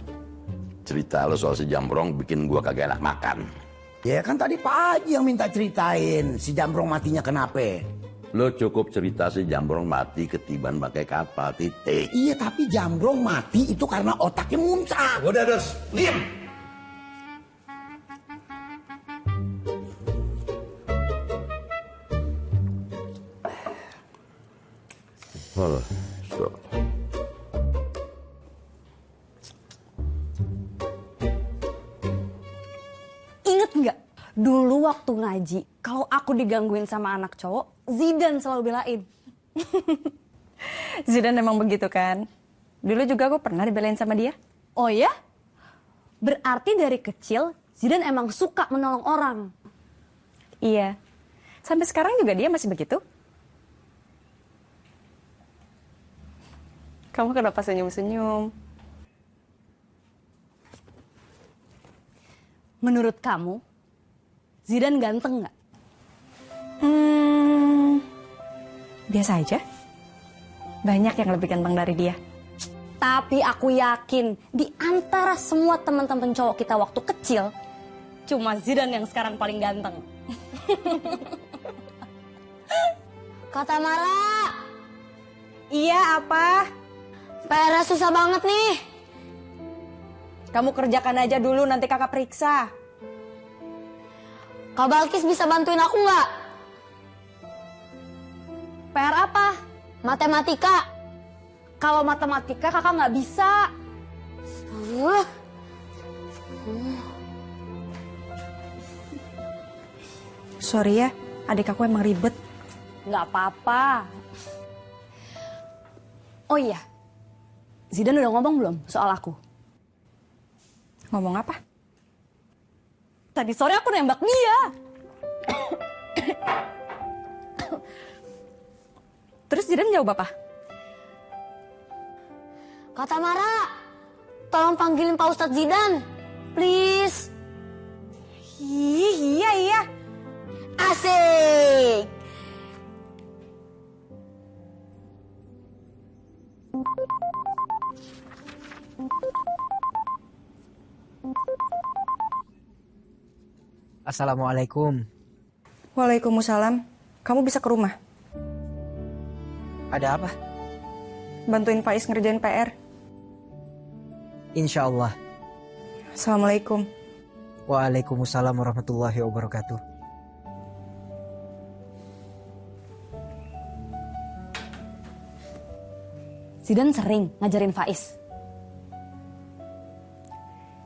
Cerita lo soal si Jambrong bikin gua kagak enak makan. Ya kan tadi Pak Haji yang minta ceritain si Jambrong matinya kenapa. Lo cukup cerita si Jambrong mati ketiban bangkai kapal, titik. Iya tapi Jambrong mati itu karena otaknya muncrat. Udah, Dos. Diam. Oh, so. Ingat nggak? Dulu waktu ngaji, kalau aku digangguin sama anak cowok, Zidan selalu belain. Zidan emang begitu kan? Dulu juga aku pernah dibelain sama dia. Oh ya? Berarti dari kecil Zidan emang suka menolong orang. Iya. Sampai sekarang juga dia masih begitu. Kamu kenapa senyum-senyum? Menurut kamu, Zidan ganteng nggak? Biasa aja. Banyak yang lebih ganteng dari dia. Tapi aku yakin di antara semua teman-teman cowok kita waktu kecil, cuma Zidan yang sekarang paling ganteng. Kata Mara. Iya, apa? PR susah banget nih. Kamu kerjakan aja dulu, nanti kakak periksa. Kak Balkis bisa bantuin aku nggak? PR apa? Matematika. Kalau matematika kakak nggak bisa. Sorry ya, adik aku emang ribet. Nggak apa-apa. Oh iya, Zidan udah ngomong belum soal aku? Ngomong apa? Tadi sore aku nembak dia. Terus Zidan jawab apa? Kata Mara, tolong panggilin Pak Ustadz Zidan. Please. Iya. Asik. Assalamualaikum. Waalaikumsalam. Kamu bisa ke rumah? Ada apa? Bantuin Faiz ngerjain PR. Insya Allah. Assalamualaikum. Waalaikumsalam warahmatullahi wabarakatuh. Zidan sering ngajarin Faiz.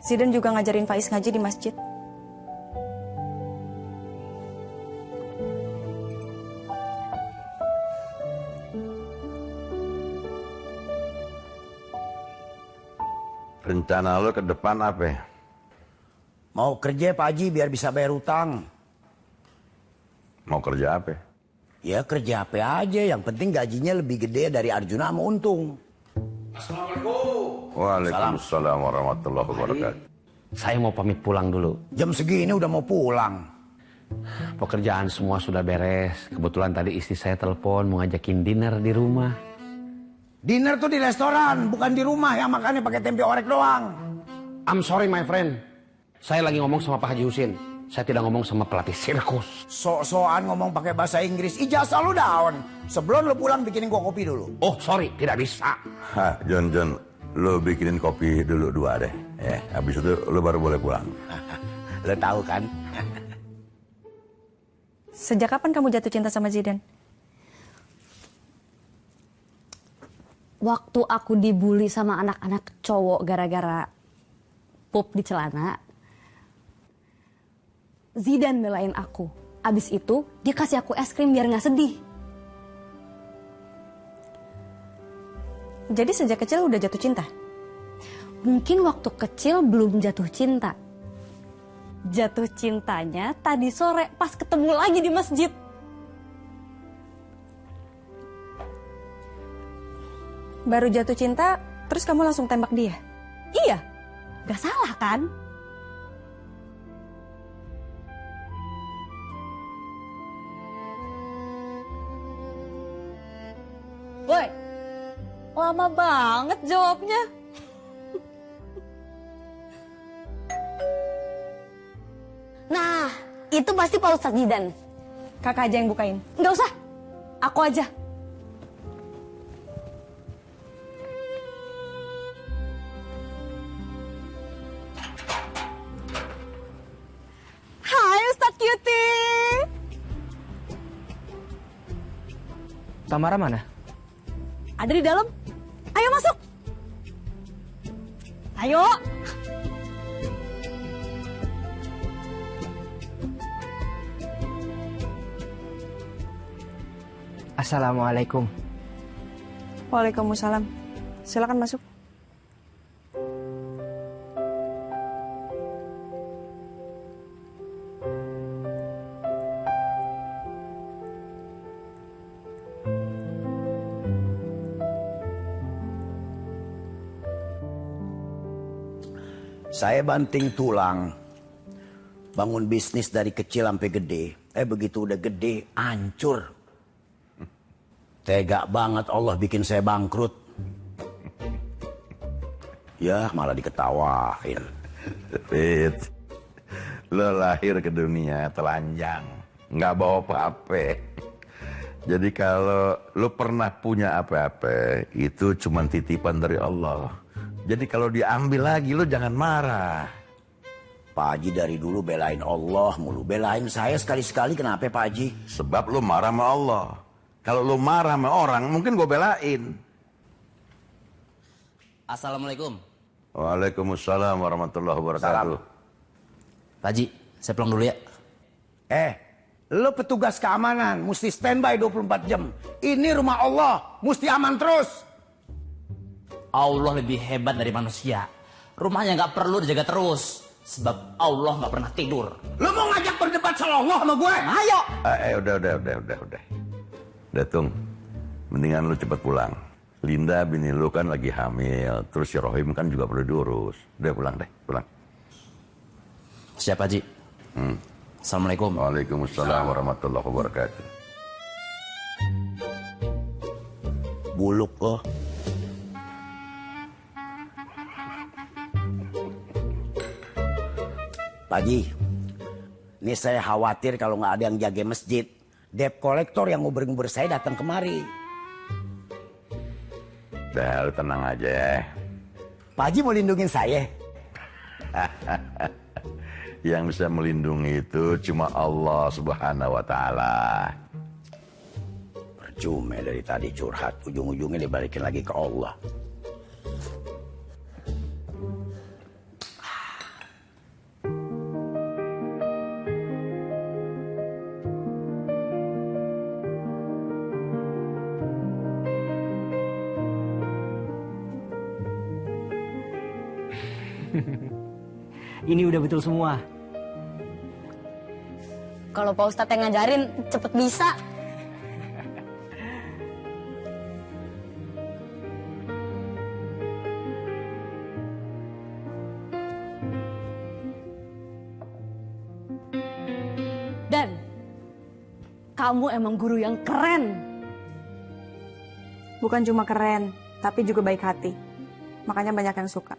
Zidan juga ngajarin Faiz ngaji di masjid. Rencana lo ke depan apa? Mau kerja Pak Haji biar bisa bayar utang. Mau kerja apa? Ya kerja apa aja, yang penting gajinya lebih gede dari Arjuna sama Untung. Assalamualaikum. Waalaikumsalam warahmatullahi wabarakatuh. Saya mau pamit pulang dulu. Jam segini udah mau pulang. Pekerjaan semua sudah beres. Kebetulan tadi istri saya telepon mau ngajakin dinner di rumah. Dinner tuh di restoran, bukan di rumah yang makannya pakai tempe orek doang. I'm sorry my friend. Saya lagi ngomong sama Pak Haji Husin. Saya tidak ngomong sama pelatih sirkus. Sok-sokan ngomong pakai bahasa Inggris. Ijazah lu down. Sebelum lu pulang bikinin gua kopi dulu. Oh sorry, tidak bisa. Hah, John, lu bikinin kopi dulu 2 deh. Ya, habis itu lu baru boleh pulang. Lu tahu kan? Sejak kapan kamu jatuh cinta sama Zidan? Waktu aku dibully sama anak-anak cowok gara-gara pup di celana, Zidan belain aku. Abis itu dia kasih aku es krim biar gak sedih. Jadi sejak kecil udah jatuh cinta? Mungkin waktu kecil belum jatuh cinta. Jatuh cintanya tadi sore pas ketemu lagi di masjid. Baru jatuh cinta, terus kamu langsung tembak dia? Iya, gak salah kan? Woi, lama banget jawabnya. Nah, itu pasti Pak Ustadz Zidan. Kakak aja yang bukain. Nggak usah, aku aja. Hai Ustadz Cutie. Tamara mana? Ada di dalam. Ayo masuk. Ayo. Assalamualaikum. Waalaikumsalam. Silakan masuk. Saya banting tulang, bangun bisnis dari kecil sampai gede. Begitu udah gede, hancur. Tega banget Allah bikin saya bangkrut. Ya malah diketawain. Fit, lo lahir ke dunia telanjang, nggak bawa apa-apa. Jadi kalau lo pernah punya apa-apa, itu cuma titipan dari Allah. Jadi kalau diambil lagi lo jangan marah. Pak Haji dari dulu belain Allah mulu. Belain saya sekali-sekali, kenapa Pak Haji? Sebab lo marah sama Allah. Kalau lo marah sama orang, mungkin gue belain. Assalamualaikum. Waalaikumsalam warahmatullahi wabarakatuh. Pak Haji, saya pulang dulu ya. Lo petugas keamanan, mesti standby 24 jam. Ini rumah Allah, mesti aman terus. Allah lebih hebat dari manusia. Rumahnya nggak perlu dijaga terus. Sebab Allah nggak pernah tidur. Lo mau ngajak berdebat sama Allah sama gue? Ayo. Udah. Datung, mendingan lu cepet pulang. Linda bini lu kan lagi hamil. Terus si Rohim kan juga perlu diurus. Udah pulang deh, pulang. Siap Haji. Assalamualaikum. Waalaikumsalam warahmatullahi wabarakatuh. Buluk lo. Pak Haji, ini saya khawatir kalau nggak ada yang jaga masjid. Debt kolektor yang nguber-nguber saya datang kemari. Udah, lu tenang aja ya. Pak Haji mau lindungin saya? Yang bisa melindungi itu cuma Allah Subhanahu wa Ta'ala. Cuma dari tadi curhat, ujung-ujungnya dibalikin lagi ke Allah. Ini udah betul semua. Kalau Pak Ustadz yang ngajarin, cepet bisa. Dan kamu emang guru yang keren. Bukan cuma keren, tapi juga baik hati. Makanya banyak yang suka.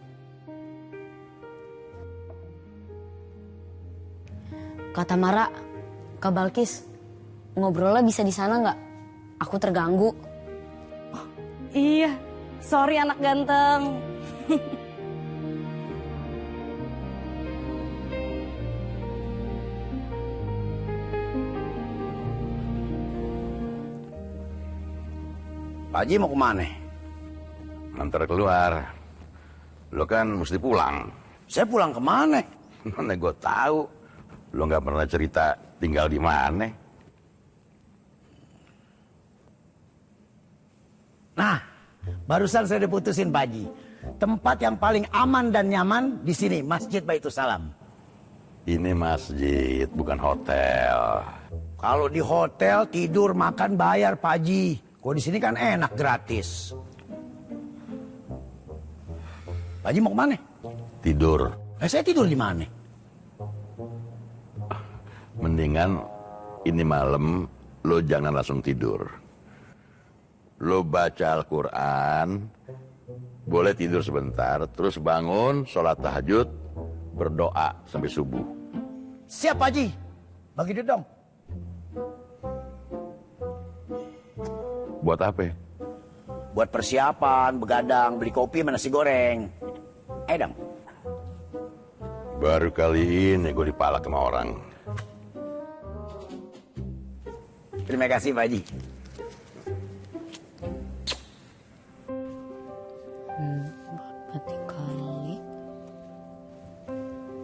Kata Mara, Kak Balkis, ngobrolnya bisa di sana nggak? Aku terganggu. Oh, iya, sorry anak ganteng. Pak Haji mau kemana? Antar keluar. Lo kan mesti pulang. Saya pulang kemana? Mana gue tahu. Lo nggak pernah cerita tinggal di mana. Nah, barusan saya diputusin Pak Haji. Tempat yang paling aman dan nyaman di sini, Masjid Baitussalam. Ini masjid, bukan hotel. Kalau di hotel tidur makan bayar Pak Haji. Kalau di sini kan enak gratis. Pak Haji mau kemana? Tidur. Saya tidur di mana? Mendingan ini malam lo jangan langsung tidur. Lo baca Al-Quran, boleh tidur sebentar, terus bangun, sholat tahajud, berdoa sampai subuh. Siap Pak Haji, bagi duit dong. Buat apa? Buat persiapan, begadang, beli kopi, sama nasi goreng. Dong. Baru kali ini gue dipalak sama orang. Terima kasih Pak Haji.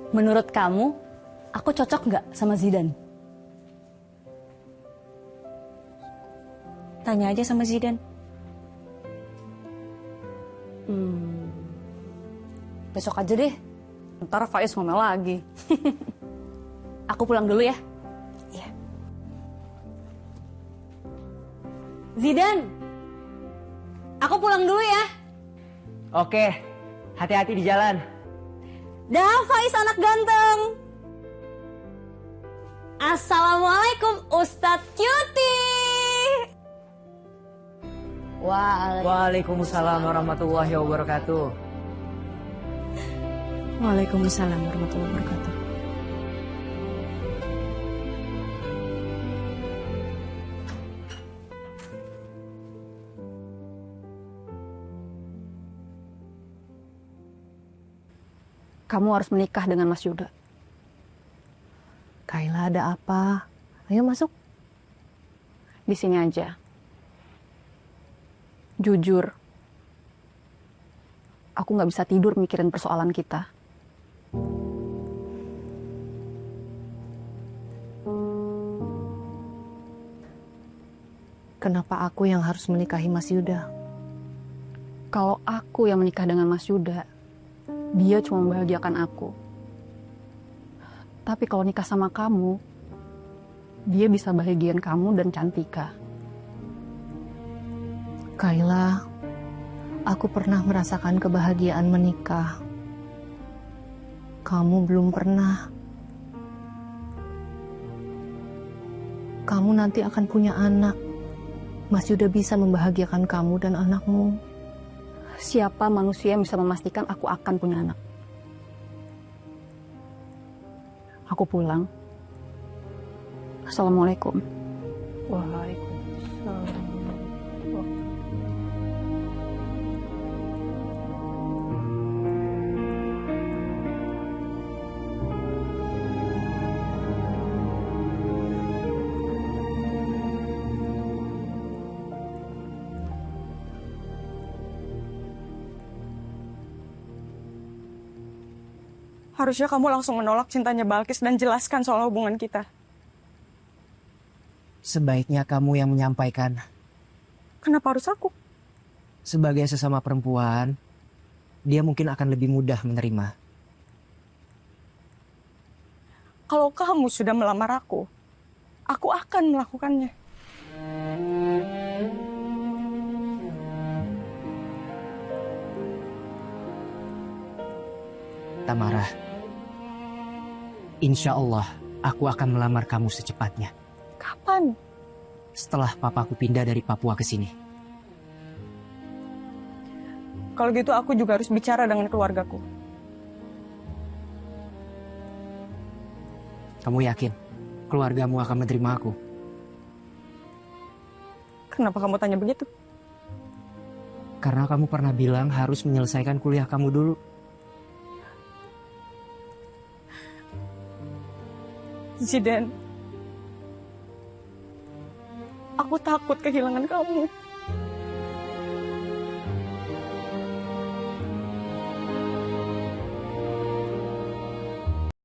Menurut kamu, aku cocok nggak sama Zidane? Tanya aja sama Zidane. Besok aja deh. Ntar Faiz ngomel lagi. Aku pulang dulu ya. Iya. Zidane, aku pulang dulu ya. Oke, hati-hati di jalan. Dah, Faiz anak ganteng. Assalamualaikum Ustadz Cutie. Waalaikumsalam warahmatullahi wabarakatuh. Waalaikumsalam warahmatullahi wabarakatuh. Kamu harus menikah dengan Mas Yuda. Kayla, ada apa? Ayo masuk. Di sini aja. Jujur, aku nggak bisa tidur mikirin persoalan kita. Kenapa aku yang harus menikahi Mas Yuda? Kalau aku yang menikah dengan Mas Yuda, dia cuma membahagiakan aku. Tapi kalau nikah sama kamu, dia bisa bahagiain kamu dan Cantika. Kayla, aku pernah merasakan kebahagiaan menikah. Kamu belum pernah. Kamu nanti akan punya anak. Mas Yuda bisa membahagiakan kamu dan anakmu. Siapa manusia yang bisa memastikan aku akan punya anak? Aku pulang. Assalamualaikum. Waalaikumsalam. Harusnya kamu langsung menolak cintanya Balkis dan jelaskan soal hubungan kita. Sebaiknya kamu yang menyampaikan. Kenapa harus aku? Sebagai sesama perempuan, dia mungkin akan lebih mudah menerima. Kalau kamu sudah melamar aku akan melakukannya. Tamara, insya Allah aku akan melamar kamu secepatnya. Kapan? Setelah papaku pindah dari Papua ke sini. Kalau gitu aku juga harus bicara dengan keluargaku. Kamu yakin keluargamu akan menerima aku? Kenapa kamu tanya begitu? Karena kamu pernah bilang harus menyelesaikan kuliah kamu dulu. Zidane, aku takut kehilangan kamu.